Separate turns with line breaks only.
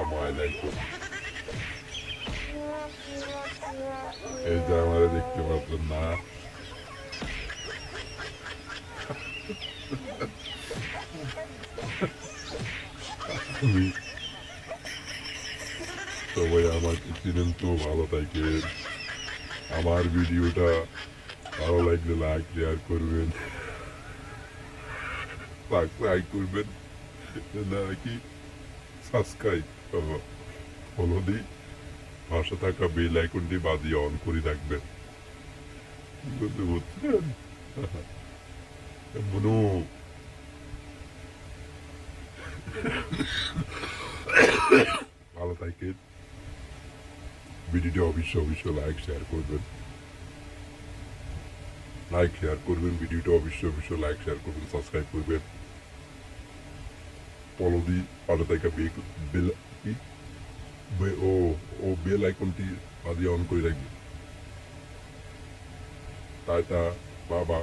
আমায় দেখো, এই যে আমারে দেখতে পাচ্ছেন না, আমি সবাই আমাকে চিনেন তো, ভালো থাকেন। আমার ভিডিওটা ভালো লাগলে লাইক শেয়ার করবেন, সাবস্ক্রাইব করবেন নাকি সাবস্ক্রাইব ফলো দিই, পাশে থাকা বেল আইকনটি বাজিয়ে অন করে রাখবেন। বুঝতে বুঝছেন মনু, ভালো থাকেন। ভিডিওটি অবশ্যই লাইক শেয়ার করবেন, ভিডিওটা অবশ্যই লাইক শেয়ার করবেন, সাবস্ক্রাইব করবেন, ফলো দিই, পাশে থাকা বেল কি ও ও বেল আইকনটি বাজিয়ে অন করে রাখবেন। টাটা, বাবা।